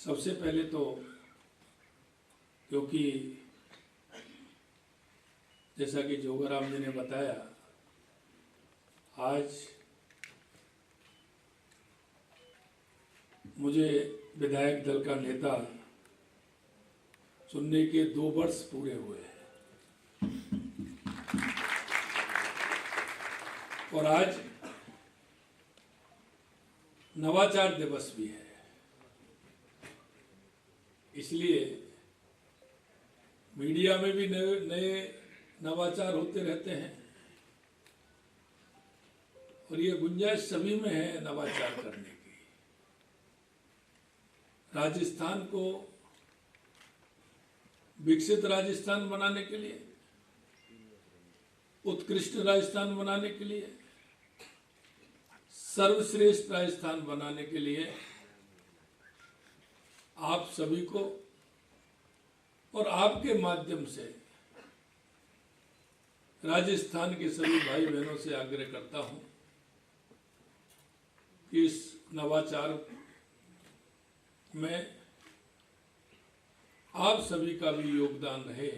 सबसे पहले तो क्योंकि जैसा कि जोगाराम जी ने बताया, आज मुझे विधायक दल का नेता चुनने के 2 वर्ष पूरे हुए हैं और आज नवाचार दिवस भी है। इसलिए मीडिया में भी नए नवाचार होते रहते हैं और ये गुंजाइश सभी में है नवाचार करने की। राजस्थान को विकसित राजस्थान बनाने के लिए, उत्कृष्ट राजस्थान बनाने के लिए, सर्वश्रेष्ठ राजस्थान बनाने के लिए आप सभी को और आपके माध्यम से राजस्थान के सभी भाई बहनों से आग्रह करता हूं कि इस नवाचार में आप सभी का भी योगदान रहे।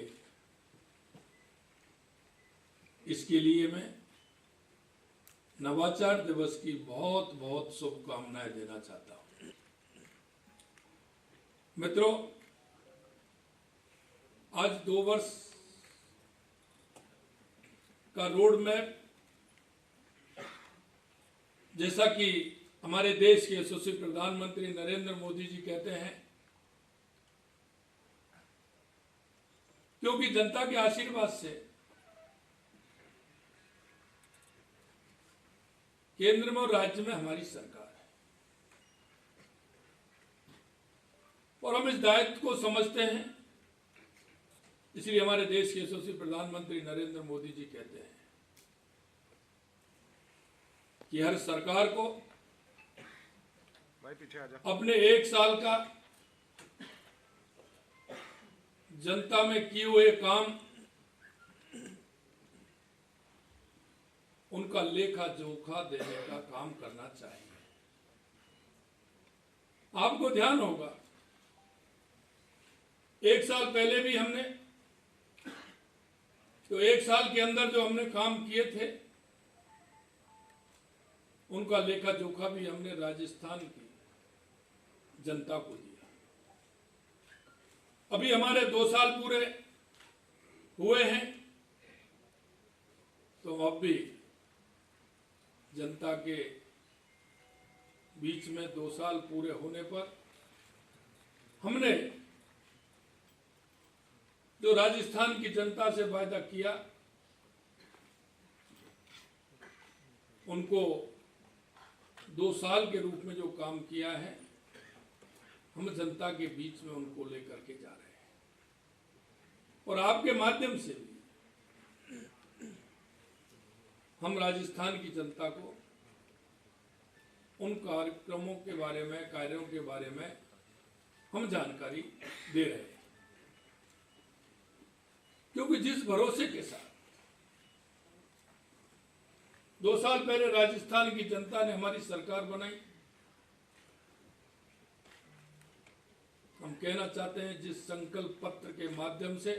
इसके लिए मैं नवाचार दिवस की बहुत बहुत शुभकामनाएं देना चाहता हूं। मित्रों, आज 2 वर्ष का रोड मैप, जैसा कि हमारे देश के यशस्वी प्रधानमंत्री नरेंद्र मोदी जी कहते हैं, क्योंकि जनता के आशीर्वाद से केंद्र में और राज्य में हमारी सरकार है और हम इस दायित्व को समझते हैं। इसलिए हमारे देश के यशस्वी प्रधानमंत्री नरेंद्र मोदी जी कहते हैं कि हर सरकार को अपने 1 साल का जनता में किए हुए काम, उनका लेखा जोखा देने का काम करना चाहिए। आपको ध्यान होगा, 1 साल पहले भी हमने तो 1 साल के अंदर जो हमने काम किए थे, उनका लेखा जोखा भी हमने राजस्थान की जनता को दिया। अभी हमारे 2 साल पूरे हुए हैं, तो अब भी जनता के बीच में 2 साल पूरे होने पर हमने जो राजस्थान की जनता से वायदा किया, उनको 2 साल के रूप में जो काम किया है, हम जनता के बीच में उनको लेकर के जा रहे हैं और आपके माध्यम से भी हम राजस्थान की जनता को उन कार्यक्रमों के बारे में, कार्यों के बारे में हम जानकारी दे रहे हैं। क्योंकि जिस भरोसे के साथ 2 साल पहले राजस्थान की जनता ने हमारी सरकार बनाई, हम कहना चाहते हैं जिस संकल्प पत्र के माध्यम से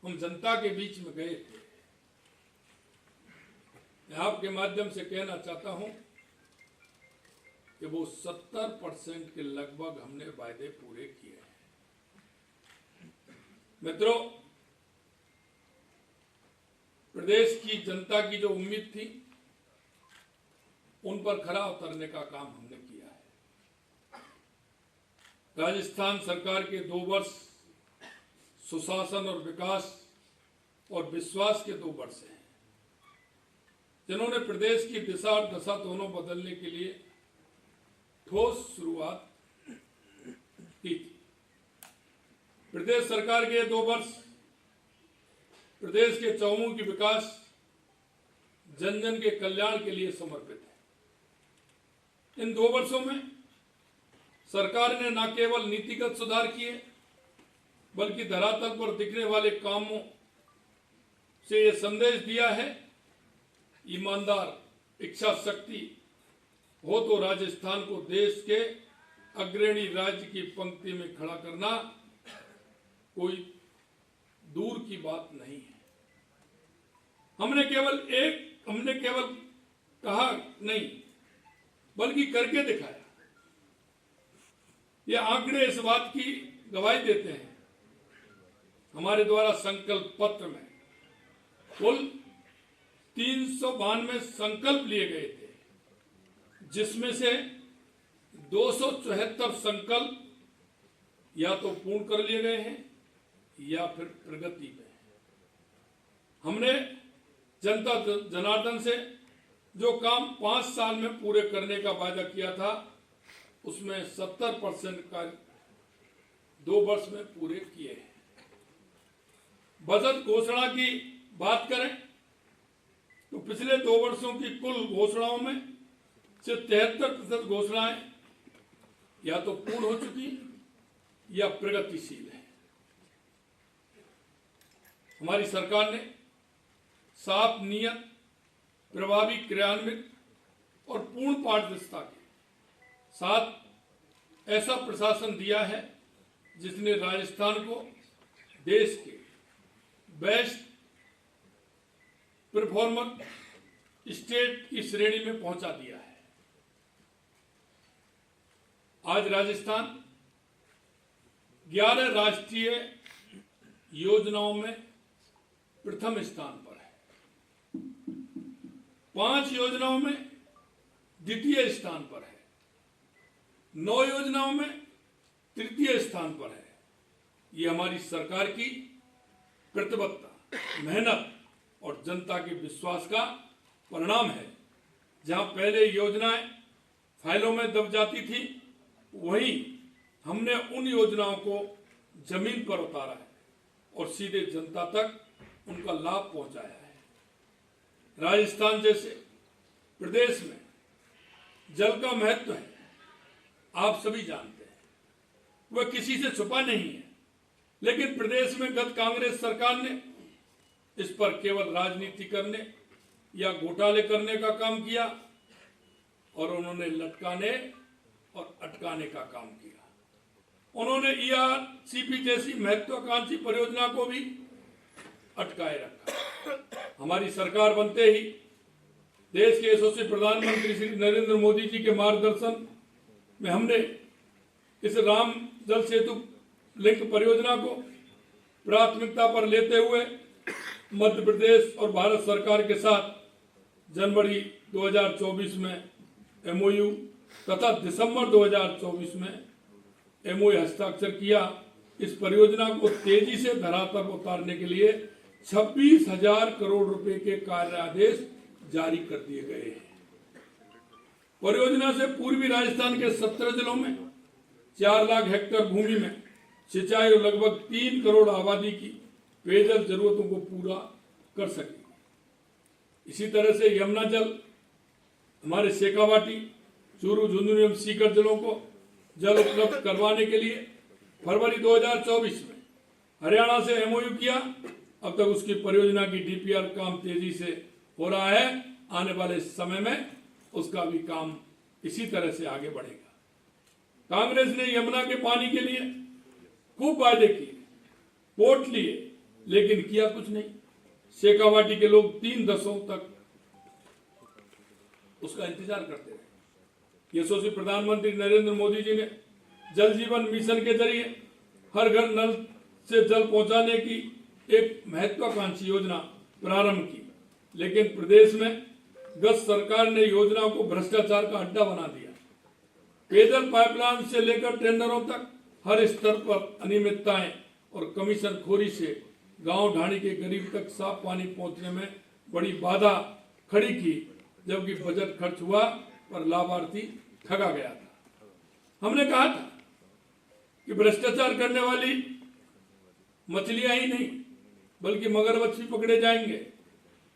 हम जनता के बीच में गए थे, मैं आपके माध्यम से कहना चाहता हूं कि वो 70% के लगभग हमने वायदे पूरे किए हैं। मित्रों, प्रदेश की जनता की जो उम्मीद थी, उन पर खरा उतरने का काम हमने किया है। राजस्थान सरकार के 2 वर्ष सुशासन और विकास और विश्वास के 2 वर्ष हैं, जिन्होंने प्रदेश की दिशा और दशा दोनों बदलने के लिए ठोस शुरुआत की थी। प्रदेश सरकार के 2 वर्ष प्रदेश के चौमुखी विकास, जन जन के कल्याण के लिए समर्पित है। इन 2 वर्षों में सरकार ने न केवल नीतिगत सुधार किए, बल्कि धरातल पर दिखने वाले कामों से यह संदेश दिया है, ईमानदार, इच्छा शक्ति हो तो राजस्थान को देश के अग्रणी राज्य की पंक्ति में खड़ा करना कोई दूर की बात नहीं है। हमने केवल कहा नहीं बल्कि करके दिखाया। ये आंकड़े इस बात की गवाही देते हैं। हमारे द्वारा संकल्प पत्र में कुल 392 संकल्प लिए गए थे, जिसमें से 274 संकल्प या तो पूर्ण कर लिए गए हैं या फिर प्रगति में है। हमने जनता जनार्दन से जो काम 5 साल में पूरे करने का वादा किया था, उसमें 70% कार्य 2 वर्ष में पूरे किए हैं। बजट घोषणा की बात करें तो पिछले 2 वर्षों की कुल घोषणाओं में से 73% घोषणाएं या तो पूर्ण हो चुकी या प्रगतिशील है। हमारी सरकार ने साफ नियत, प्रभावी क्रियान्वित और पूर्ण पारदर्शिता के साथ ऐसा प्रशासन दिया है जिसने राजस्थान को देश के बेस्ट परफॉर्मर स्टेट की श्रेणी में पहुंचा दिया है। आज राजस्थान 11 राष्ट्रीय योजनाओं में प्रथम स्थान पर है, 5 योजनाओं में द्वितीय स्थान पर है, 9 योजनाओं में तृतीय स्थान पर है। ये हमारी सरकार की प्रतिबद्धता, मेहनत और जनता के विश्वास का परिणाम है। जहां पहले योजनाएं फाइलों में दब जाती थी, वहीं हमने उन योजनाओं को जमीन पर उतारा है और सीधे जनता तक उनका लाभ पहुंचाया है। राजस्थान जैसे प्रदेश में जल का महत्व है, आप सभी जानते हैं, वह किसी से छुपा नहीं है। लेकिन प्रदेश में गत कांग्रेस सरकार ने इस पर केवल राजनीति करने या घोटाले करने का काम किया और उन्होंने लटकाने और अटकाने का काम किया। उन्होंने ERCP जैसी महत्वाकांक्षी परियोजना को भी अटकाए रखा। हमारी सरकार बनते ही देश के यशस्वी प्रधानमंत्री श्री नरेंद्र मोदी जी के मार्गदर्शन में हमने इस राम जल सेतु लिंक परियोजना को प्राथमिकता पर लेते हुए मध्य प्रदेश और भारत सरकार के साथ जनवरी 2024 में MOU तथा दिसंबर 2024 में MOU हस्ताक्षर किया। इस परियोजना को तेजी से धरातल पर उतारने के लिए 26,000 करोड़ रुपए के कार्य आदेश जारी कर दिए गए हैं। परियोजना से पूर्वी राजस्थान के 17 जिलों में 4 लाख हेक्टेयर भूमि में सिंचाई और लगभग 3 करोड़ आबादी की पेयजल जरूरतों को पूरा कर सकेगी। इसी तरह से यमुना जल हमारे शेखावाटी, चूरू, झुंझुनू एवं सीकर जिलों को जल उपलब्ध करवाने के लिए फरवरी 2024 में हरियाणा से MOU किया। अब तक उसकी परियोजना की DPR काम तेजी से हो रहा है। आने वाले समय में उसका भी काम इसी तरह से आगे बढ़ेगा। कांग्रेस ने यमुना के पानी के लिए खूब वायदे किए, वोट लिए, लेकिन किया कुछ नहीं। शेखावाटी के लोग 3 दशकों तक उसका इंतजार करते रहे। यशस्वी प्रधानमंत्री नरेंद्र मोदी जी ने जल जीवन मिशन के जरिए हर घर नल से जल पहुंचाने की एक महत्वाकांक्षी योजना प्रारंभ की, लेकिन प्रदेश में गत सरकार ने योजना को भ्रष्टाचार का अड्डा बना दिया। पेयजल पाइपलाइन से लेकर टेंडरों तक हर स्तर पर अनियमितताएं और कमीशन खोरी से गांव ढाणी के गरीब तक साफ पानी पहुंचने में बड़ी बाधा खड़ी की, जबकि बजट खर्च हुआ पर लाभार्थी ठगा गया था। हमने कहा था कि भ्रष्टाचार करने वाली मछलियां ही नहीं बल्कि मगरमच्छ भी पकड़े जाएंगे।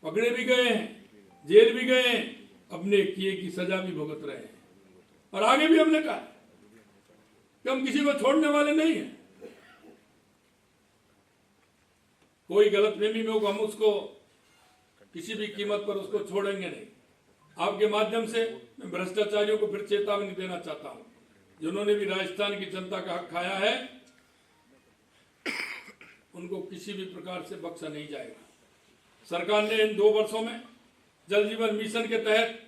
पकड़े भी गए हैं, जेल भी गए हैं, अपने किए की सजा भी भुगत रहे हैं। और आगे भी हमने कहा कि हम किसी को छोड़ने वाले नहीं हैं। कोई गलतफहमी में होगा, हम उसको किसी भी कीमत पर उसको छोड़ेंगे नहीं। आपके माध्यम से मैं भ्रष्टाचारियों को फिर चेतावनी देना चाहता हूं जिन्होंने भी राजस्थान की जनता का हक खाया है उनको किसी भी प्रकार से बख्शा नहीं जाएगा। सरकार ने इन 2 वर्षों में जल जीवन मिशन के तहत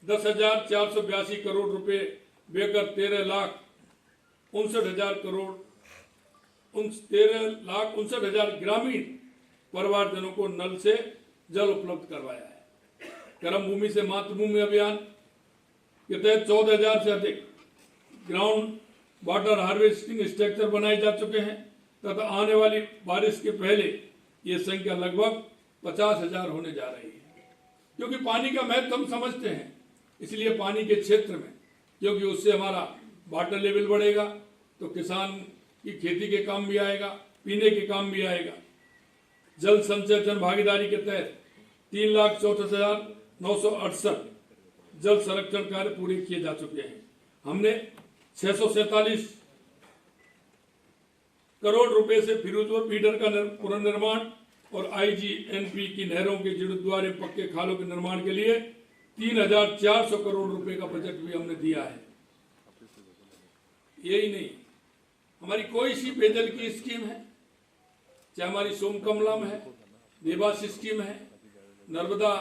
10,482 करोड़ रुपए देकर 13,59,000 करोड़ 13,59,000 ग्रामीण परिवारजनों को नल से जल उपलब्ध करवाया है। कर्म भूमि से मातृभूमि अभियान के तहत 14,000 से अधिक ग्राउंड वाटर हार्वेस्टिंग स्ट्रक्चर बनाए जा चुके हैं तथा आने वाली बारिश के पहले ये संख्या लगभग 50,000 होने जा रही है। क्योंकि पानी का महत्व हम समझते हैं, इसलिए पानी के क्षेत्र में, क्योंकि उससे हमारा वाटर लेवल बढ़ेगा तो किसान की खेती के काम भी आएगा, पीने के काम भी आएगा। जल संचय जन भागीदारी के तहत 3,64,968 जल संरक्षण कार्य पूरे किए जा चुके हैं। हमने 647 करोड़ रुपए से फिरोजपुर फीडर का पुनर्निर्माण और आईजीएनपी की नहरों के जीर्णोद्धार एवं पक्के खालों के निर्माण के लिए 3,400 करोड़ रुपए का बजट भी हमने दिया है। यही नहीं, हमारी कोई सी पेयजल की स्कीम है, चाहे हमारी सोमकमलम है, देवास स्कीम है, नर्मदा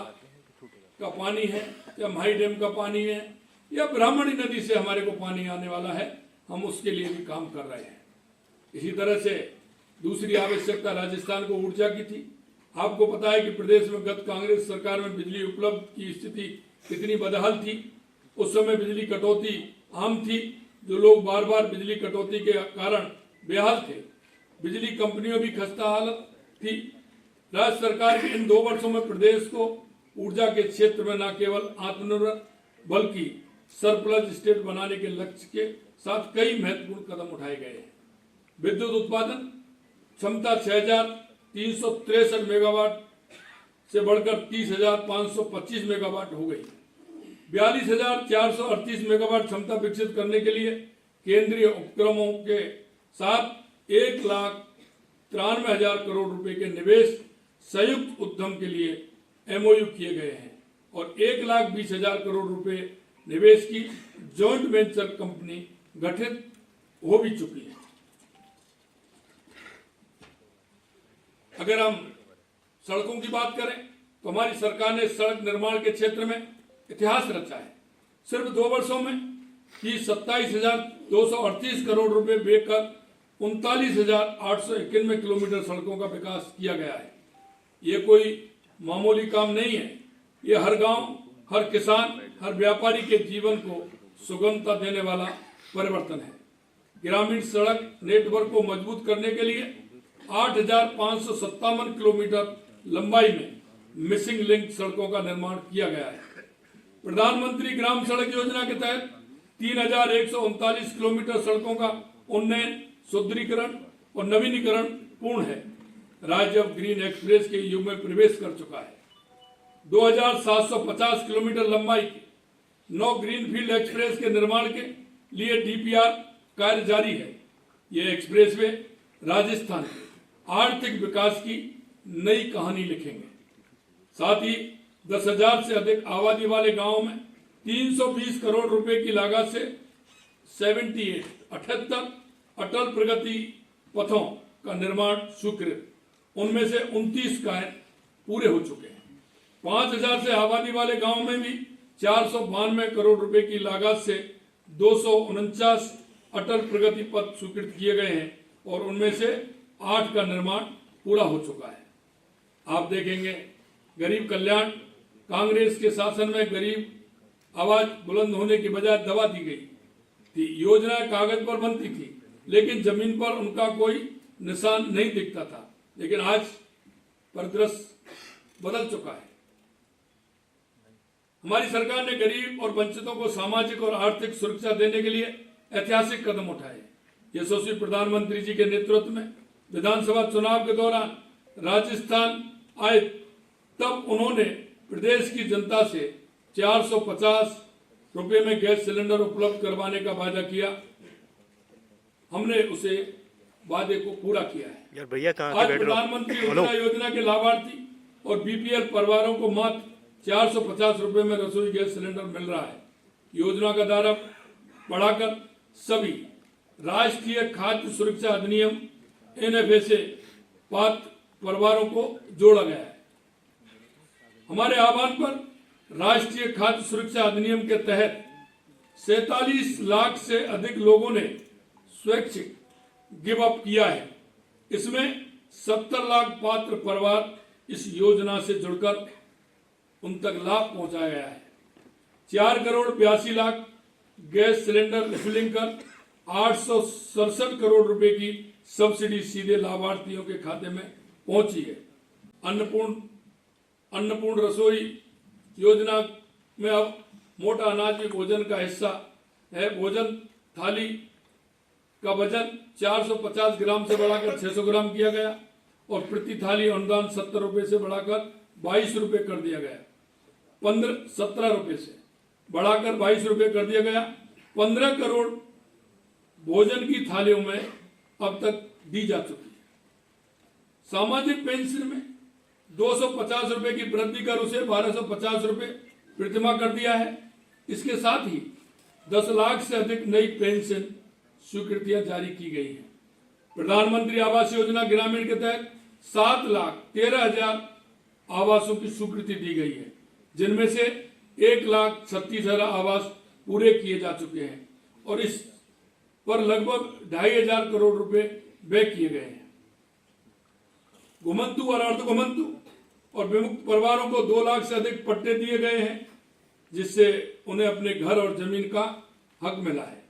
का पानी है, या माही डैम का पानी है, या ब्राह्मणी नदी से हमारे को पानी आने वाला है, हम उसके लिए भी काम कर रहे हैं। इसी तरह से दूसरी आवश्यकता राजस्थान को ऊर्जा की थी। आपको पता है कि प्रदेश में गत कांग्रेस सरकार में बिजली उपलब्ध की स्थिति कितनी बदहाल थी। उस समय बिजली कटौती आम थी, जो लोग बार बार बिजली कटौती के कारण बेहाल थे। बिजली कंपनियों भी खस्ता हालत थी। राज्य सरकार के इन 2 वर्षों में प्रदेश को ऊर्जा के क्षेत्र में न केवल आत्मनिर्भर बल्कि सरप्लस स्टेट बनाने के लक्ष्य के साथ कई महत्वपूर्ण कदम उठाए गए हैं। विद्युत उत्पादन क्षमता 6,363 मेगावाट से बढ़कर 30,525 मेगावाट हो गई। 42,438 मेगावाट क्षमता विकसित करने के लिए केंद्रीय उपक्रमों के साथ 1,93,000 करोड़ रुपए के निवेश संयुक्त उद्यम के लिए एमओयू किए गए हैं और 1,20,000 करोड़ रुपए निवेश की जॉइंट वेंचर कंपनी गठित हो भी चुकी है। अगर हम सड़कों की बात करें तो हमारी सरकार ने सड़क निर्माण के क्षेत्र में इतिहास रचा है। सिर्फ 2 वर्षों में ही 27,238 करोड़ रुपए देकर 39,891 किलोमीटर सड़कों का विकास किया गया है। ये कोई मामूली काम नहीं है। ये हर गांव, हर किसान, हर व्यापारी के जीवन को सुगमता देने वाला परिवर्तन है। ग्रामीण सड़क नेटवर्क को मजबूत करने के लिए 8,557 किलोमीटर लंबाई में मिसिंग लिंक सड़कों का निर्माण किया गया है। प्रधानमंत्री ग्राम सड़क योजना के तहत 3,139 किलोमीटर सड़कों का उन्नयन, सुदृढ़ीकरण और नवीनीकरण पूर्ण है। राज्य अब ग्रीन एक्सप्रेस के युग में प्रवेश कर चुका है। 2,750 किलोमीटर लंबाई के 9 ग्रीनफील्ड एक्सप्रेस के निर्माण के लिए डीपीआर कार्य जारी है। ये एक्सप्रेसवे राजस्थान के आर्थिक विकास की नई कहानी लिखेंगे। साथ ही 10,000 से अधिक आबादी वाले गांवों में 320 करोड़ रुपए की लागत से 78 अटल प्रगति पथों का निर्माण स्वीकृत, उनमें से 29 कार्य पूरे हो चुके हैं। 5,000 से आबादी वाले गांवों में भी 492 करोड़ रुपए की लागत से 249 अटल प्रगति पथ स्वीकृत किए गए हैं और उनमें से 8 का निर्माण पूरा हो चुका है। आप देखेंगे गरीब कल्याण, कांग्रेस के शासन में गरीब आवाज बुलंद होने की बजाय दबा दी गई थी। योजना कागज पर बनती थी लेकिन जमीन पर उनका कोई निशान नहीं दिखता था। लेकिन आज परिदृश्य बदल चुका है। हमारी सरकार ने गरीब और वंचितों को सामाजिक और आर्थिक सुरक्षा देने के लिए ऐतिहासिक कदम उठाए। यशस्वी प्रधानमंत्री जी के नेतृत्व में विधानसभा चुनाव के दौरान राजस्थान आए तब उन्होंने प्रदेश की जनता से 450 रुपए में गैस सिलेंडर उपलब्ध करवाने का वादा किया। हमने उसे वादे को पूरा किया है। यार भैया आज प्रधानमंत्री उज्ज्वला योजना के लाभार्थी और बीपीएल परिवारों को मात्र 450 रुपए में रसोई गैस सिलेंडर मिल रहा है। योजना का दायरा बढ़ाकर सभी राष्ट्रीय खाद्य सुरक्षा अधिनियम NFA से पात्र परिवारों को जोड़ा गया है। हमारे आह्वान पर राष्ट्रीय खाद्य सुरक्षा अधिनियम के तहत 47 लाख से अधिक लोगों ने स्वैच्छिक गिव अप किया है। इसमें 70 लाख पात्र परिवार इस योजना से जुड़कर उन तक लाभ पहुंचाया गया है। 4 crore 82 lakh gas cylinder refilling कर 867 करोड़ रुपए की सब्सिडी सीधे लाभार्थियों के खाते में पहुंची है। अन्नपूर्ण रसोई योजना में अब मोटा अनाज भी भोजन का हिस्सा है। भोजन थाली का वजन 450 ग्राम से बढ़ाकर 600 ग्राम किया गया और प्रति थाली अनुदान 70 रुपए से बढ़ाकर 22 रुपए कर दिया गया। 17 रुपए से बढ़ाकर 22 रुपए कर दिया गया। 15 करोड़ भोजन की थालियों में अब तक दी जा चुकी है। सामाजिक पेंशन में 250 रुपए की वृद्धि कर उसे 1250 रुपए प्रतिमाह कर दिया है। इसके साथ ही 10 लाख से अधिक नई पेंशन स्वीकृतियां जारी की गई हैं। प्रधानमंत्री आवास योजना ग्रामीण के तहत 7,13,000 आवासों की स्वीकृति दी गई है, जिनमें से 1,36,000 आवास पूरे किए जा चुके हैं और इस पर लगभग 2,500 करोड़ रुपए व्यय किए गए हैं। घुमंतु और अर्धघुमंतु और विमुक्त परिवारों को 2 लाख से अधिक पट्टे दिए गए हैं, जिससे उन्हें अपने घर और जमीन का हक मिला है।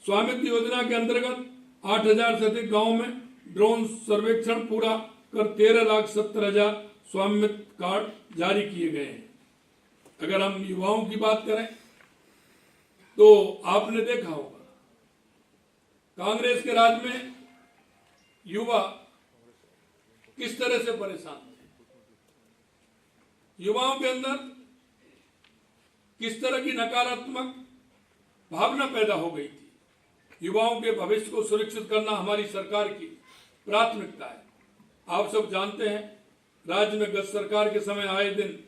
स्वामित्व योजना के अंतर्गत 8,000 से अधिक गांवों में ड्रोन सर्वेक्षण पूरा कर 13,70,000 स्वामित्व कार्ड जारी किए गए हैं। अगर हम युवाओं की बात करें तो आपने देखा होगा कांग्रेस के राज में युवा किस तरह से परेशान थे। युवाओं के अंदर किस तरह की नकारात्मक भावना पैदा हो गई थी। युवाओं के भविष्य को सुरक्षित करना हमारी सरकार की प्राथमिकता है। आप सब जानते हैं, राज्य में गत सरकार के समय आए दिन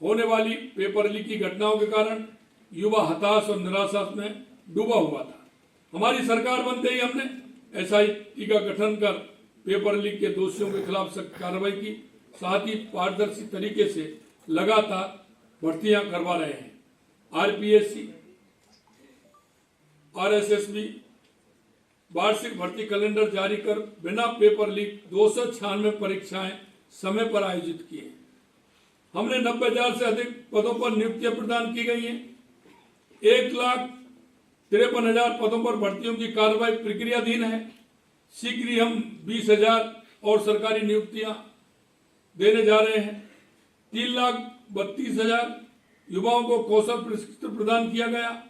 होने वाली पेपर लीक की घटनाओं के कारण युवा हताश और निराशा में डूबा हुआ था। हमारी सरकार बनते ही हमने SIT का गठन कर पेपर लीक के दोषियों के खिलाफ सख्त कार्रवाई की। साथ ही पारदर्शी तरीके से लगातार भर्तियां करवा रहे हैं। RPSC, RSSB वार्षिक भर्ती कैलेंडर जारी कर बिना पेपर लीक 296 परीक्षाएं समय पर आयोजित की हैं। हमने 90,000 से अधिक पदों पर नियुक्तियां प्रदान की गई हैं। 1,53,000 पदों पर भर्तियों की कार्रवाई प्रक्रियाधीन है। शीघ्र ही हम 20,000 और सरकारी नियुक्तियां देने जा रहे हैं। 3,32,000 युवाओं को कौशल प्रशिक्षण प्रदान किया गया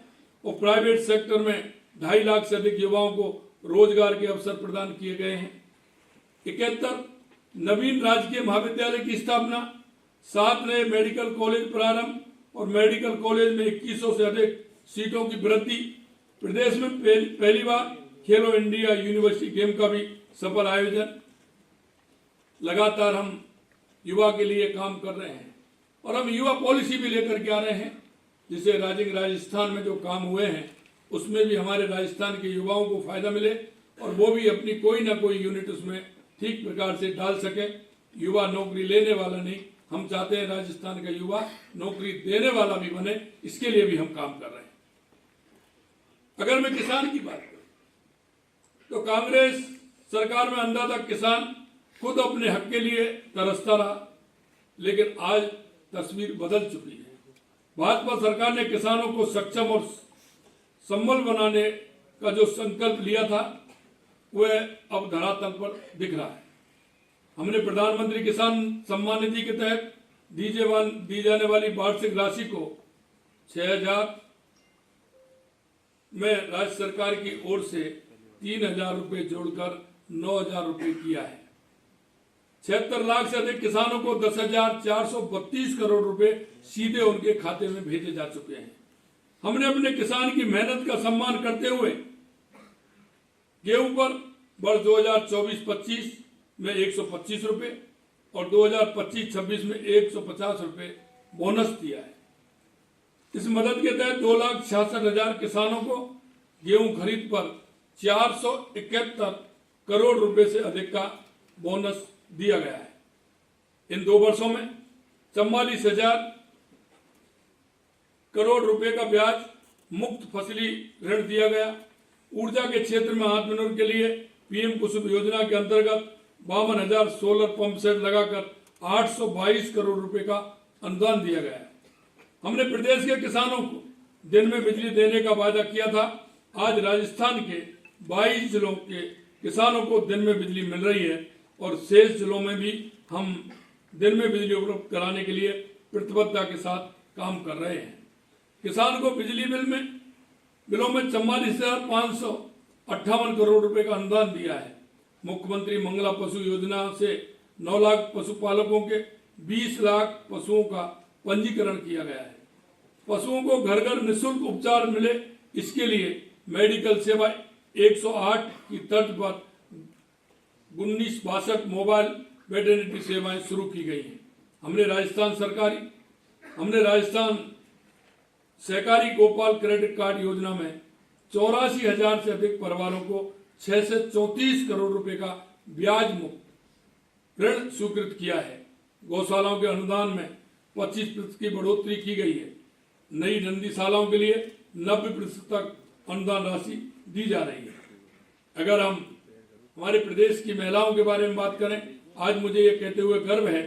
और प्राइवेट सेक्टर में 2.5 लाख से अधिक युवाओं को रोजगार के अवसर प्रदान किए गए हैं। 71 नवीन राजकीय महाविद्यालय की स्थापना, 7 नए मेडिकल कॉलेज प्रारंभ और मेडिकल कॉलेज में 2100 से अधिक सीटों की वृद्धि। प्रदेश में पहली बार खेलो इंडिया यूनिवर्सिटी गेम का भी सफल आयोजन। लगातार हम युवा के लिए काम कर रहे हैं और हम युवा पॉलिसी भी लेकर के आ रहे हैं, जिसे राजस्थान में जो काम हुए हैं उसमें भी हमारे राजस्थान के युवाओं को फायदा मिले और वो भी अपनी कोई ना कोई यूनिट उसमें ठीक प्रकार से डाल सके। युवा नौकरी लेने वाला नहीं, हम चाहते हैं राजस्थान का युवा नौकरी देने वाला भी बने, इसके लिए भी हम काम कर रहे हैं। अगर मैं किसान की बात करूं तो कांग्रेस सरकार में अन्नदाता किसान खुद अपने हक के लिए तरसता रहा, लेकिन आज तस्वीर बदल चुकी है। भाजपा सरकार ने किसानों को सक्षम और संबल बनाने का जो संकल्प लिया था वह अब धरातल पर दिख रहा है। हमने प्रधानमंत्री किसान सम्मान निधि के तहत दी जाने वाली वार्षिक राशि को 6,000 में राज्य सरकार की ओर से 3,000 रुपए जोड़कर 9,000 रुपए किया है। 76 लाख से अधिक किसानों को 10,432 करोड़ रुपए सीधे उनके खाते में भेजे जा चुके हैं। हमने अपने किसान की मेहनत का सम्मान करते हुए गेहूं पर वर्ष 2024-25 में 125 रुपए और 2025-26 में 150 रुपए बोनस दिया है। इस मदद के तहत 2,66,000 किसानों को गेहूं खरीद पर 471 करोड़ रुपए से अधिक का बोनस दिया गया है। इन 2 वर्षों में 44,000 करोड़ रुपए का ब्याज मुक्त फसली ऋण दिया गया। ऊर्जा के क्षेत्र में आत्मनिर्भर के लिए पीएम कुसुम योजना के अंतर्गत 52,000 सोलर पंप सेट लगाकर 822 करोड़ रुपए का अनुदान दिया गया है। हमने प्रदेश के किसानों को दिन में बिजली देने का वादा किया था। आज राजस्थान के 22 जिलों के किसानों को दिन में बिजली मिल रही है और शेष जिलों में भी हम दिन में बिजली उपलब्ध कराने के लिए प्रतिबद्धता के साथ काम कर रहे हैं। किसान को बिजली बिलों में 44,558 करोड़ रुपए का अनुदान दिया है। मुख्यमंत्री मंगला पशु योजना से 9 लाख पशुपालकों के 20 लाख पशुओं का पंजीकरण किया गया है। पशुओं को घर घर निःशुल्क उपचार मिले, इसके लिए मेडिकल सेवा 108 की तर्ज पर 1962 मोबाइल वेटरनरी सेवाएं शुरू की गई हैं। हमने राजस्थान सहकारी गोपाल क्रेडिट कार्ड योजना में 84,000 से अधिक परिवारों को 6 से 34 करोड़ रुपए का ब्याज मुक्त ऋण स्वीकृत किया है। गौशालाओं के अनुदान में 25% की बढ़ोतरी की गई है। नई नंदीशालाओं के लिए 90% तक अनुदान राशि दी जा रही है। अगर हम हमारे प्रदेश की महिलाओं के बारे में बात करें, आज मुझे ये कहते हुए गर्व है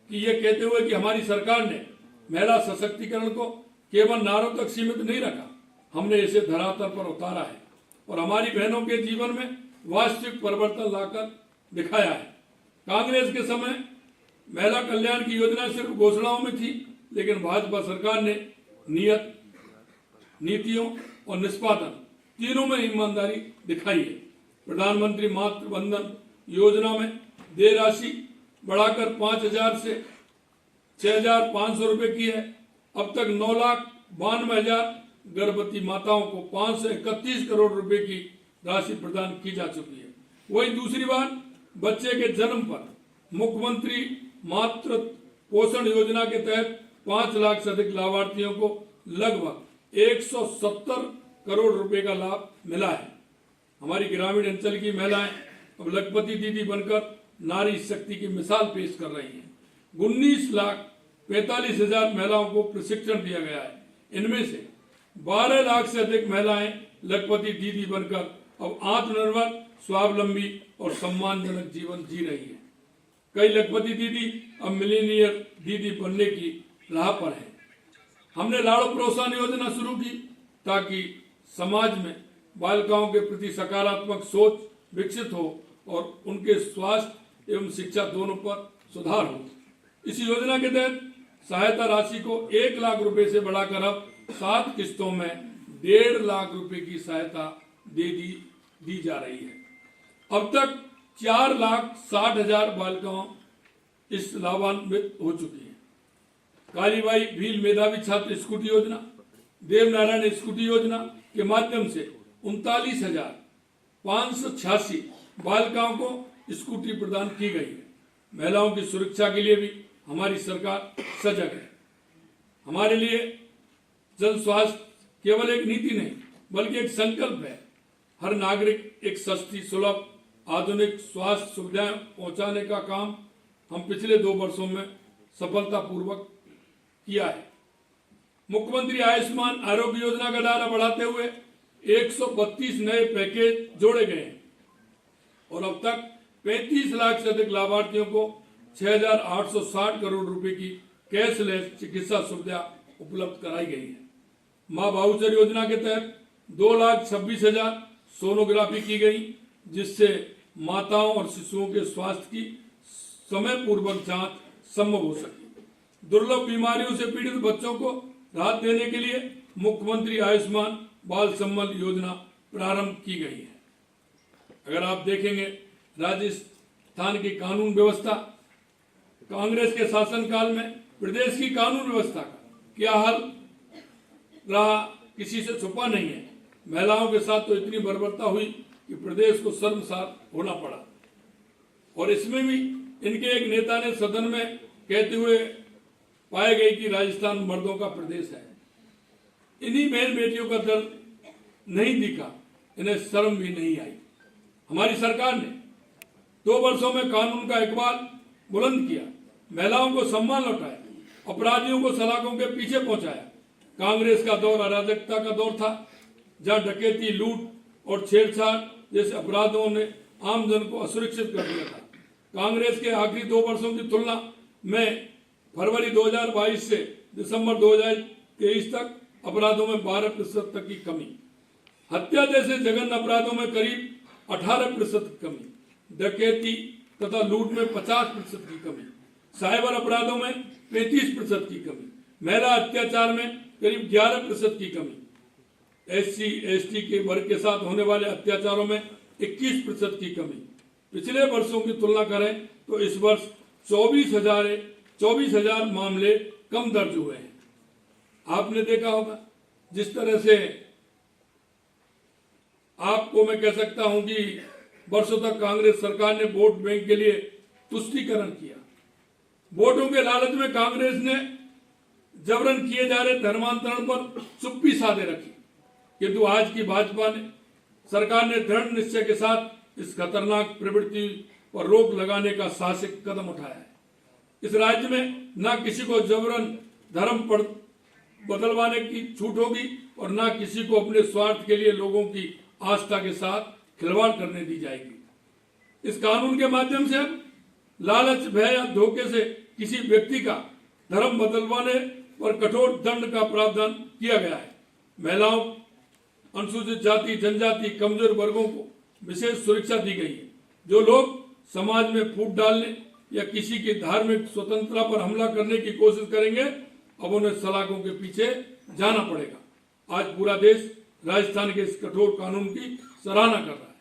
कि हमारी सरकार ने महिला सशक्तिकरण को केवल नारों तक सीमित नहीं रखा, हमने इसे धरातल पर उतारा है और हमारी बहनों के जीवन में वास्तविक परिवर्तन लाकर दिखाया है। कांग्रेस के समय महिला कल्याण की योजना सिर्फ घोषणाओं में थी, लेकिन भाजपा सरकार ने नियत, नीतियों और निष्पादन तीनों में ईमानदारी दिखाई है। प्रधानमंत्री मातृ वंदन योजना में देय राशि बढ़ाकर 5,000 से 6,500 रुपए की है। अब तक 9,92,000 गर्भवती माताओं को 531 करोड़ रुपए की राशि प्रदान की जा चुकी है। वहीं दूसरी बार बच्चे के जन्म पर मुख्यमंत्री मातृ पोषण योजना के तहत 5 लाख से अधिक लाभार्थियों को लगभग 170 करोड़ रुपए का लाभ मिला है। हमारी ग्रामीण अंचल की महिलाएं अब लखपति दीदी बनकर नारी शक्ति की मिसाल पेश कर रही हैं। 19,45,000 महिलाओं को प्रशिक्षण दिया गया है। इनमें से 12 लाख से अधिक महिलाएं लखपति दीदी बनकर अब आत्मनिर्भर, स्वावलंबी और सम्मानजनक जीवन जी रही है। कई लखपति दीदी अब मिलीनियर दीदी बनने की राह पर हैं। हमने लाड़ो प्रोत्साहन योजना शुरू की ताकि समाज में बालिकाओं के प्रति सकारात्मक सोच विकसित हो और उनके स्वास्थ्य एवं शिक्षा दोनों पर सुधार हो। इस योजना के तहत सहायता राशि को 1 लाख रुपए से बढ़ाकर अब 7 किस्तों में 1.5 लाख रुपए की सहायता दी जा रही है। अब तक 4,60,000 बालिकाओं इस लाभान्वित हो चुकी है। कालीबाई भील मेधावी छात्र स्कूटी योजना, देवनारायण स्कूटी योजना के माध्यम से 39,586 बालिकाओं को स्कूटी प्रदान की गई है। महिलाओं की सुरक्षा के लिए भी हमारी सरकार सजग है। हमारे लिए जन स्वास्थ्य केवल एक नीति नहीं बल्कि एक संकल्प है। हर नागरिक एक सस्ती, सुलभ, आधुनिक स्वास्थ्य सुविधाएं पहुंचाने का काम हम पिछले 2 वर्षों में सफलतापूर्वक किया है। मुख्यमंत्री आयुष्मान आरोग्य योजना का दायरा बढ़ाते हुए 132 नए पैकेज जोड़े गए हैं और अब तक 35 लाख से अधिक लाभार्थियों को 6,860 करोड़ रुपए की कैशलेस चिकित्सा सुविधा उपलब्ध कराई गई है। मां भाउचर योजना के तहत 2,26,000 सोनोग्राफी की गई, जिससे माताओं और शिशुओं के स्वास्थ्य की समय पूर्वक जांच संभव हो सके। दुर्लभ बीमारियों से पीड़ित बच्चों को राहत देने के लिए मुख्यमंत्री आयुष्मान बाल सम्मान योजना प्रारंभ की गई है। अगर आप देखेंगे राजस्थान की कानून व्यवस्था, कांग्रेस के शासनकाल में प्रदेश की कानून व्यवस्था का क्या हाल रहा, किसी से छुपा नहीं है। महिलाओं के साथ तो इतनी बर्बरता हुई कि प्रदेश को शर्मसार होना पड़ा। और इसमें भी इनके एक नेता ने सदन में कहते हुए पाए गए कि राजस्थान मर्दों का प्रदेश है। इन्हीं बहन बेटियों का दर्द नहीं दिखा, इन्हें शर्म भी नहीं आई। हमारी सरकार ने 2 वर्षों में कानून का इकबाल बुलंद किया, महिलाओं को सम्मान लौटाया, अपराधियों को सलाखों के पीछे पहुंचाया। कांग्रेस का दौर अराजकता का दौर था, जहां डकैती, लूट और छेड़छाड़ जैसे अपराधों ने आम जन को असुरक्षित कर दिया था। कांग्रेस के आखिरी 2 वर्षों की तुलना में फरवरी 2022 से दिसंबर 2023 तक अपराधों में 12% तक की कमी, हत्या जैसे जघन्य अपराधों में करीब 18% की कमी, डकैती तथा लूट में 50% की कमी, साइबर अपराधों में 35% की कमी, महिला अत्याचार में करीब 11% की कमी, SC ST के वर्ग के साथ होने वाले अत्याचारों में 21% की कमी। पिछले वर्षों की तुलना करें तो इस वर्ष 24,000 मामले कम दर्ज हुए हैं। आपने देखा होगा जिस तरह से आपको मैं कह सकता हूं कि वर्षों तक कांग्रेस सरकार ने वोट बैंक के लिए तुष्टीकरण किया। वोटों के लालच में कांग्रेस ने जबरन किए जा रहे धर्मांतरण पर चुप्पी साधे रखी, किंतु आज की भाजपा ने सरकार ने दृढ़ निश्चय के साथ इस खतरनाक प्रवृत्ति पर रोक लगाने का साहसिक कदम उठाया है। इस राज्य में न किसी को जबरन धर्म बदलवाने की छूट होगी और न किसी को अपने स्वार्थ के लिए लोगों की आस्था के साथ खिलवाड़ करने दी जाएगी। इस कानून के माध्यम से लालच, भय या धोखे से किसी व्यक्ति का धर्म बदलवाने पर कठोर दंड का प्रावधान किया गया है। महिलाओं, अनुसूचित जाति, जनजाति, कमजोर वर्गों को विशेष सुरक्षा दी गई है। जो लोग समाज में फूट डालने या किसी की धार्मिक स्वतंत्रता पर हमला करने की कोशिश करेंगे, अब उन्हें सलाखों के पीछे जाना पड़ेगा। आज पूरा देश राजस्थान के इस कठोर कानून की सराहना कर रहा है।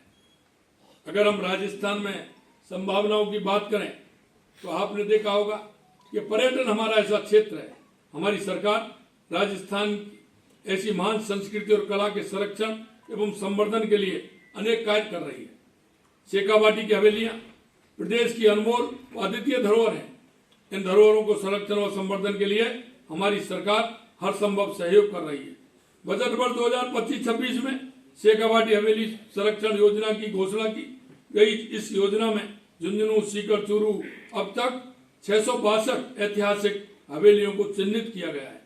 अगर हम राजस्थान में संभावनाओं की बात करें तो आपने देखा होगा कि पर्यटन हमारा ऐसा क्षेत्र है। हमारी सरकार राजस्थान की ऐसी महान संस्कृति और कला के संरक्षण एवं संवर्धन के लिए अनेक कार्य कर रही है। शेखावाटी की हवेलियां प्रदेश की अनमोल व अद्वितीय धरोहर है। इन धरोहरों को संरक्षण व संवर्धन के लिए हमारी सरकार हर संभव सहयोग कर रही है। बजट वर्ष 2025-26 में शेखावाटी हवेली संरक्षण योजना की घोषणा की गई। इस योजना में झुंझुनू, सीकर, चूरू अब तक 662 ऐतिहासिक हवेलियों को चिन्हित किया गया है।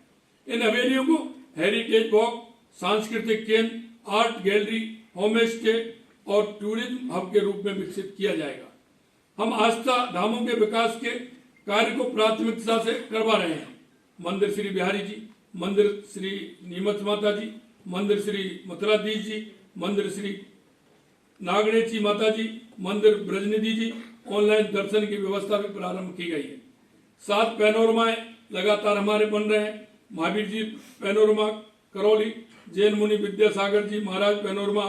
इन हवेलियों को हेरिटेज वॉक, सांस्कृतिक केंद्र, आर्ट गैलरी, होम स्टे और टूरिज्म हब के रूप में विकसित किया जाएगा। हम आस्था धामों के विकास के कार्य को प्राथमिकता से करवा रहे हैं। मंदिर श्री बिहारी जी, मंदिर श्री नीमच माता जी, मंदिर श्री मथुराधीश जी, मंदिर श्री नागणेची माता जी, मंदिर ब्रजनिधि जी, ऑनलाइन दर्शन की व्यवस्था भी प्रारंभ की गई है। 7 पैनोरमाएं लगातार हमारे बन रहे हैं। महावीर जी पैनोरमा करौली, जैन मुनि विद्यासागर जी महाराज पैनोरमा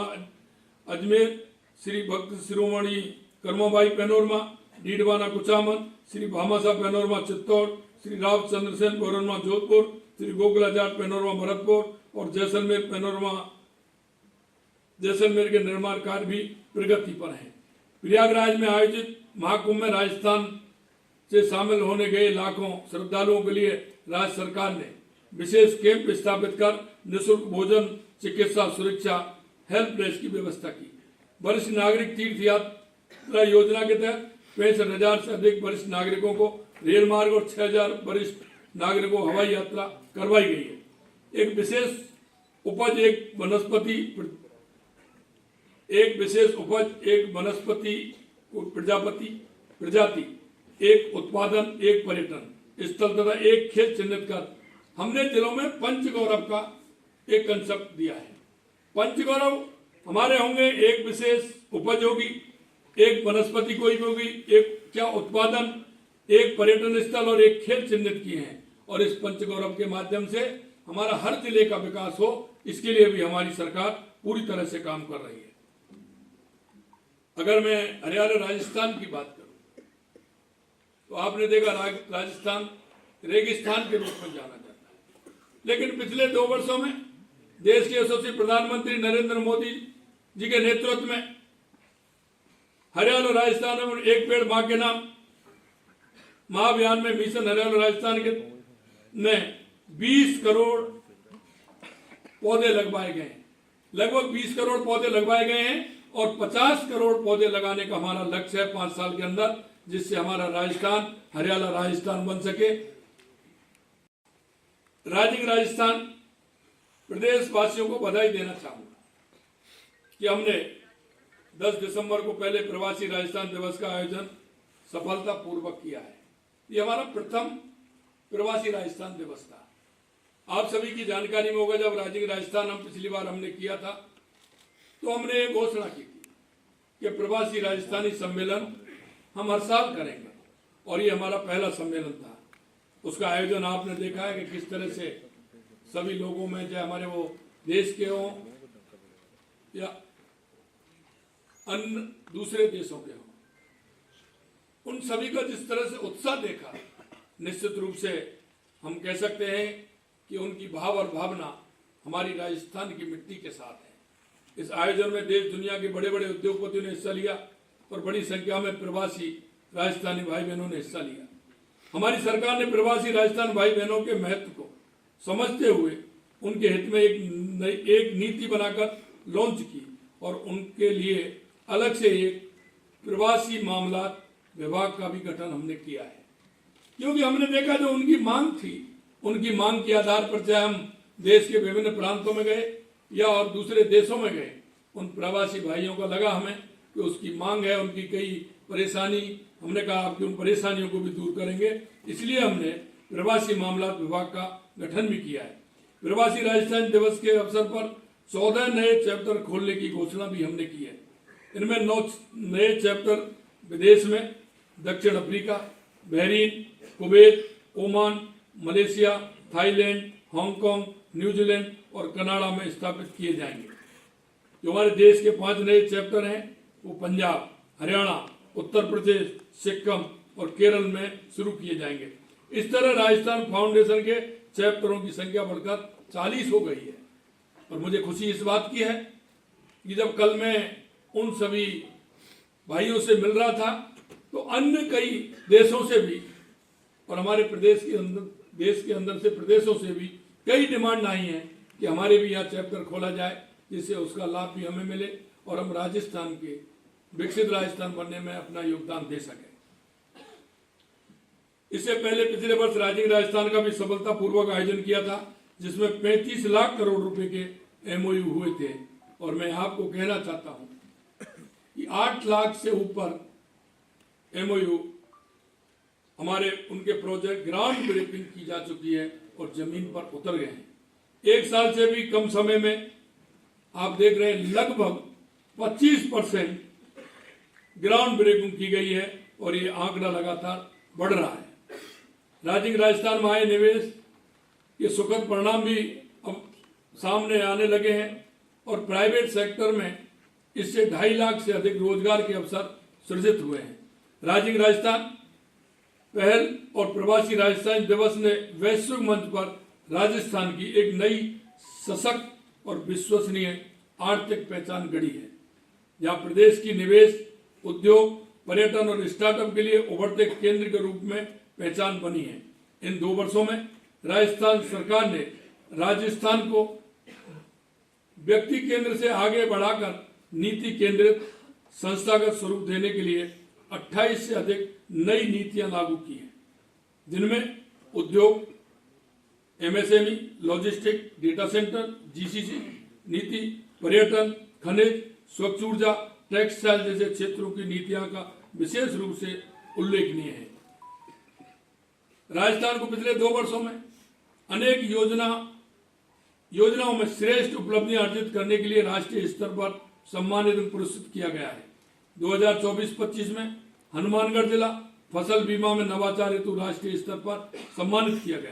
अजमेर, श्री भक्त शिरोमणि Karmabai panorama Didwana Kuchaman, Shri Bhamashah panorama Chittor, Shri Raochandra Sen panorama Jodhpur, Shri Gokulacharya panorama Bharatpur और जैसलमेर पैनोरमा जैसलमेर के निर्माण कार्य भी प्रगति पर है। प्रयागराज में आयोजित महाकुंभ में राजस्थान से शामिल होने गए लाखों श्रद्धालुओं के लिए राज्य सरकार ने विशेष कैंप स्थापित कर निःशुल्क भोजन, चिकित्सा, सुरक्षा, हेल्प डेस्क की व्यवस्था की। वरिष्ठ नागरिक तीर्थ यात्रा योजना के तहत 65,000 से अधिक वरिष्ठ नागरिकों को रेल मार्ग और 6,000 वरिष्ठ नागरिकों को हवाई यात्रा करवाई गई है। एक विशेष उपज, एक वनस्पति प्रजाति, एक उत्पादन, एक पर्यटन स्थल तथा एक खेल चिन्हित कर हमने जिलों में पंचगौरव का एक कंसेप्ट दिया है। पंचगौरव हमारे होंगे, एक विशेष उपज होगी, एक वनस्पति कोई भी होगी, एक क्या उत्पादन, एक पर्यटन स्थल और एक खेल चिन्हित किए हैं। और इस पंचगौरव के माध्यम से हमारा हर जिले का विकास हो, इसके लिए भी हमारी सरकार पूरी तरह से काम कर रही है। अगर मैं हरियाणा राजस्थान की बात करूं तो आपने देखा राजस्थान रेगिस्तान के रूप में जाना जाता है, लेकिन पिछले 2 वर्षों में देश के यशस्वी प्रधानमंत्री नरेंद्र मोदी जी के नेतृत्व में हरियाणा राजस्थान में एक पेड़ मां के नाम महाअभियान में मिशन हरियाणा राजस्थान के में 20 करोड़ पौधे लगवाए गए। लगभग 20 करोड़ पौधे लगवाए गए हैं और 50 करोड़ पौधे लगाने का हमारा लक्ष्य है 5 साल के अंदर, जिससे हमारा राजस्थान हरियाणा राजस्थान बन सके। राइजिंग राजस्थान प्रदेश वासियों को बधाई देना चाहूंगा कि हमने 10 दिसंबर को पहले प्रवासी राजस्थान दिवस का आयोजन सफलतापूर्वक किया है। ये हमारा प्रथम प्रवासी राजस्थान दिवस था। आप सभी की जानकारी में होगा, जब राइजिंग राजस्थान हम पिछली बार हमने किया था तो हमने ये घोषणा की थी कि प्रवासी राजस्थानी सम्मेलन हम हर साल करेंगे और ये हमारा पहला सम्मेलन था। उसका आयोजन आपने देखा है कि किस तरह से सभी लोगों में, चाहे हमारे वो देश के हों या अन्य दूसरे देशों के हों, उन सभी का जिस तरह से उत्साह देखा, निश्चित रूप से हम कह सकते हैं कि उनकी भाव और भावना हमारी राजस्थान की मिट्टी के साथ है। इस आयोजन में देश दुनिया के बड़े बड़े उद्योगपतियों ने हिस्सा लिया और बड़ी संख्या में प्रवासी राजस्थानी भाई बहनों ने हिस्सा लिया। हमारी सरकार ने प्रवासी राजस्थान भाई बहनों के महत्व को समझते हुए उनके हित में एक नीति बनाकर लॉन्च की और उनके लिए अलग से एक प्रवासी मामला विभाग का भी गठन हमने किया है, क्योंकि हमने देखा जो उनकी मांग थी, उनकी मांग के आधार पर चाहे हम देश के विभिन्न प्रांतों में गए या और दूसरे देशों में गए, उन प्रवासी भाइयों को लगा हमें कि उसकी मांग है, उनकी कई परेशानी, हमने कहा आपकी उन परेशानियों को भी दूर करेंगे, इसलिए हमने प्रवासी मामला विभाग का गठन भी किया है। प्रवासी राजस्थान दिवस के अवसर पर 14 नए चैप्टर खोलने की घोषणा भी हमने की है। इनमें 9 नए चैप्टर विदेश में दक्षिण Africa, Bahrain, Kuwait, Oman, Malaysia, Thailand, Hong Kong, New Zealand और कनाडा में स्थापित किए जाएंगे। जो हमारे देश के 5 नए चैप्टर हैं वो पंजाब, हरियाणा, उत्तर प्रदेश, सिक्किम और केरल में शुरू किए जाएंगे। इस तरह राजस्थान फाउंडेशन के चैप्टरों की संख्या बढ़कर 40 हो गई है। और मुझे खुशी इस बात की है कि जब कल मैं उन सभी भाइयों से मिल रहा था तो अन्य कई देशों से भी और हमारे देश के अंदर से प्रदेशों से भी कई डिमांड आई है कि हमारे भी यहाँ चैप्टर खोला जाए, जिससे उसका लाभ भी हमें मिले और हम राजस्थान के विकसित राजस्थान बनने में अपना योगदान दे सकें। इससे पहले पिछले वर्ष राइजिंग राजस्थान का भी सफलतापूर्वक आयोजन किया था, जिसमें 35 लाख करोड़ रुपए के MOU हुए थे। और मैं आपको कहना चाहता हूं कि 8 लाख से ऊपर MOU हमारे उनके प्रोजेक्ट ग्राउंड ब्रेकिंग की जा चुकी है और जमीन पर उतर गए हैं। 1 साल से भी कम समय में आप देख रहे हैं लगभग 25% ग्राउंड ब्रेकिंग की गई है और ये आंकड़ा लगातार बढ़ रहा है। राइजिंग राजस्थान में आए निवेश के सुखद परिणाम भी अब सामने आने लगे हैं और प्राइवेट सेक्टर में इससे 2.5 लाख से अधिक रोजगार के अवसर सृजित हुए हैं। राइजिंग राजस्थान पहल और प्रवासी राजस्थान दिवस ने वैश्विक मंच पर राजस्थान की एक नई सशक्त और विश्वसनीय आर्थिक पहचान गढ़ी है, जहां प्रदेश की निवेश, उद्योग, पर्यटन और स्टार्टअप के लिए उभरते केंद्र के रूप में पहचान बनी है। इन 2 वर्षों में राजस्थान सरकार ने राजस्थान को व्यक्ति केंद्र से आगे बढ़ाकर नीति केंद्रित संस्थागत स्वरूप देने के लिए 28 से अधिक नई नीतियां लागू की हैं, जिनमें उद्योग, MSME, logistic, data centre, GCC नीति, पर्यटन, खनिज, स्वच्छ ऊर्जा, टेक्सटाइल जैसे क्षेत्रों की नीतियां का विशेष रूप से उल्लेखनीय है। राजस्थान को पिछले 2 वर्षों में अनेक योजनाओं में श्रेष्ठ उपलब्धियां अर्जित करने के लिए राष्ट्रीय स्तर पर सम्मानित और पुरस्कृत किया गया है। 2024-25 में हनुमानगढ़ जिला फसल बीमा में नवाचार हेतु राष्ट्रीय स्तर पर सम्मानित किया गया।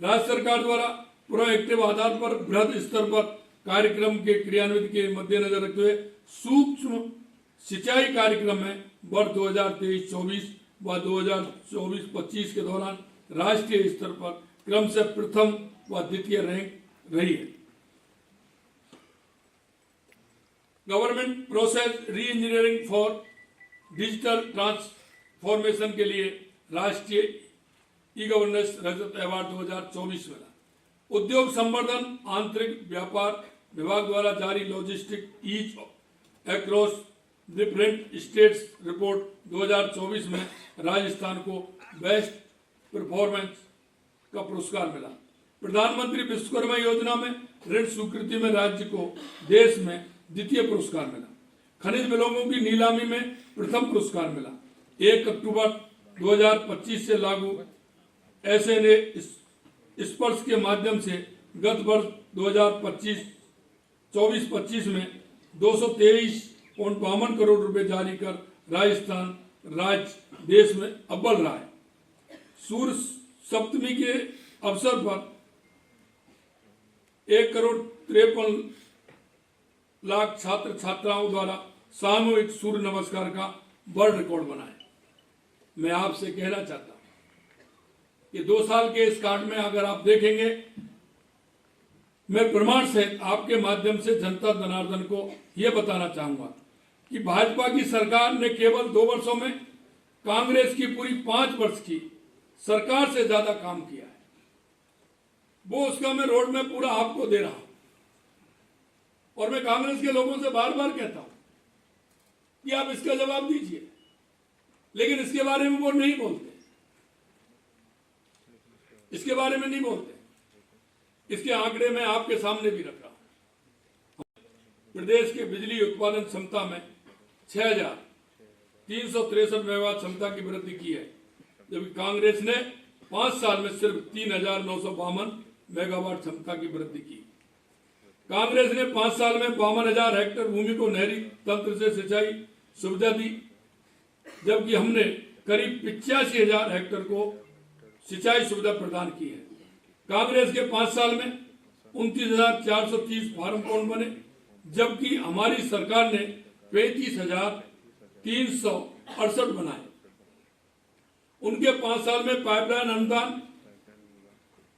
राज्य सरकार द्वारा प्रोएक्टिव आधार पर बृहद स्तर पर कार्यक्रम के क्रियान्वित के मद्देनजर रखते हुए सूक्ष्म सिंचाई कार्यक्रम में वर्ष 2023-24 व 2024-25 के दौरान राष्ट्रीय स्तर पर क्रम से प्रथम व द्वितीय रैंक रही है। गवर्नमेंट प्रोसेस री इंजीनियरिंग फॉर डिजिटल ट्रांसफॉर्मेशन के लिए राष्ट्रीय ई गवर्नेंस रजत अवार्ड 2024 मिला। उद्योग संवर्धन, आंतरिक व्यापार विभाग द्वारा जारी logistic ease across different states report 2024 में राजस्थान को बेस्ट परफॉर्मेंस का पुरस्कार मिला। प्रधानमंत्री विश्वकर्मा योजना में ऋण स्वीकृति में राज्य को देश में द्वितीय पुरस्कार मिला। खनिज बिलों की नीलामी में प्रथम पुरस्कार मिला। 1 अक्टूबर 2025 से लागू SNA स्पर्श के माध्यम से गत वर्ष 2024-25 में 223.52 करोड़ रुपए जारी कर राजस्थान राज्य देश में अव्वल रहा है। सूर्य सप्तमी के अवसर पर 1,53 लाख छात्र छात्राओं द्वारा सामूहिक सूर्य नमस्कार का वर्ल्ड रिकॉर्ड बना है। मैं आपसे कहना चाहता हूं कि 2 साल के इस कांड में अगर आप देखेंगे, मैं प्रमाण सहित आपके माध्यम से जनता जनार्दन को यह बताना चाहूंगा कि भाजपा की सरकार ने केवल 2 वर्षों में कांग्रेस की पूरी 5 वर्ष की सरकार से ज्यादा काम किया है। वो उसका मैं रोड में पूरा आपको दे रहा हूं। और मैं कांग्रेस के लोगों से बार बार कहता हूं कि आप इसका जवाब दीजिए, लेकिन इसके बारे में वो नहीं बोलते, इसके बारे में नहीं बोलते। इसके आंकड़े मैं आपके सामने भी रख रहा हूं। प्रदेश के बिजली उत्पादन क्षमता में 6,363 मेगावाट क्षमता की वृद्धि की है, जबकि कांग्रेस ने 5 साल में सिर्फ 3,952 मेगावाट क्षमता की वृद्धि की। कांग्रेस ने 5 साल में 52,000 हेक्टेयर भूमि को नहरी तंत्र से सिंचाई सुविधा दी, जबकि हमने करीब 85,000 हेक्टेयर को सिंचाई सुविधा प्रदान की है। कांग्रेस के 5 साल में 29,430 फार्म पॉन्ड बने, जबकि हमारी सरकार ने 35,368 बनाए। उनके 5 साल में पाइपलाइन अनुदान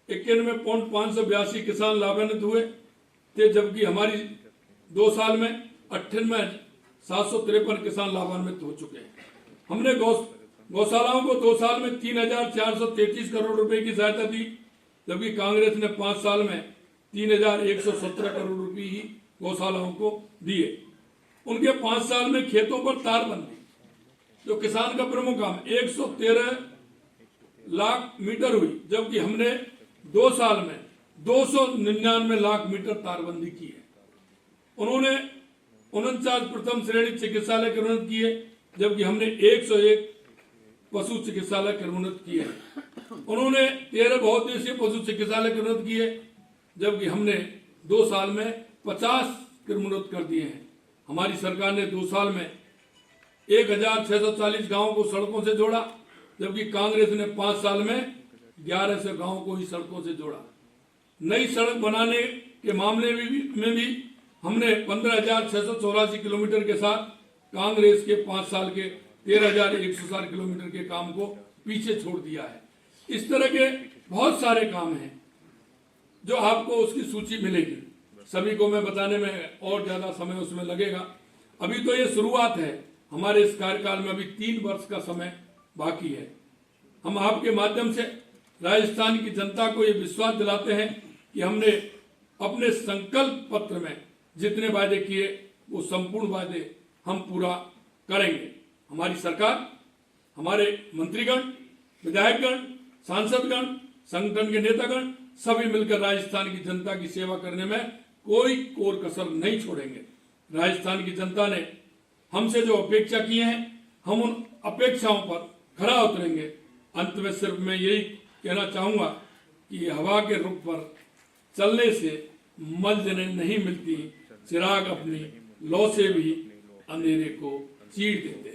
91,582 किसान लाभान्वित हुए थे, जबकि हमारी 2 साल में 98,753 किसान लाभान्वित हो चुके हैं। हमने गौशालाओं को 2 साल में 3,433 करोड़ रुपए की सहायता दी, जबकि कांग्रेस ने 5 साल में 3,117 करोड़ रुपए ही गौशालाओं को दिए। उनके 5 साल में खेतों पर तारबंदी, जो किसान का प्रमुख काम, 113 लाख मीटर हुई, जबकि हमने 2 साल में 299 लाख मीटर तारबंदी की है। उन्होंने 49 प्रथम श्रेणी चिकित्सालय क्रमोन्नत किए, जबकि हमने 101 पशु चिकित्सालय क्रमोन्नत किए हैं। उन्होंने 13 बहुउद्देशीय पशु चिकित्सालय क्रमोन्नत किए, जबकि हमने 2 साल में 50 क्रमोन्नत कर दिए हैं। हमारी सरकार ने 2 साल में 1,640 गांवों को सड़कों से जोड़ा, जबकि कांग्रेस ने 5 साल में 1100 गांवों को ही सड़कों से जोड़ा। नई सड़क बनाने के मामले में भी हमने 15,684 किलोमीटर के साथ कांग्रेस के 5 साल के 13,160 किलोमीटर के काम को पीछे छोड़ दिया है। इस तरह के बहुत सारे काम हैं जो आपको उसकी सूची मिलेगी। सभी को मैं बताने में और ज्यादा समय उसमें लगेगा। अभी तो ये शुरुआत है। हमारे इस कार्यकाल में अभी 3 वर्ष का समय बाकी है। हम आपके माध्यम से राजस्थान की जनता को ये विश्वास दिलाते हैं कि हमने अपने संकल्प पत्र में जितने वादे किए वो संपूर्ण वादे हम पूरा करेंगे। हमारी सरकार, हमारे मंत्रीगण, विधायकगण, सांसदगण, संगठन के नेतागण सभी मिलकर राजस्थान की जनता की सेवा करने में कोई कोर कसर नहीं छोड़ेंगे। राजस्थान की जनता ने हमसे जो अपेक्षा की है, हम उन अपेक्षाओं पर खरा उतरेंगे। अंत में सिर्फ मैं यही कहना चाहूंगा कि हवा के रुख पर चलने से मंजिलें नहीं मिलती, चिराग अपनी लौ से भी अंधेरे को चीर देते हैं।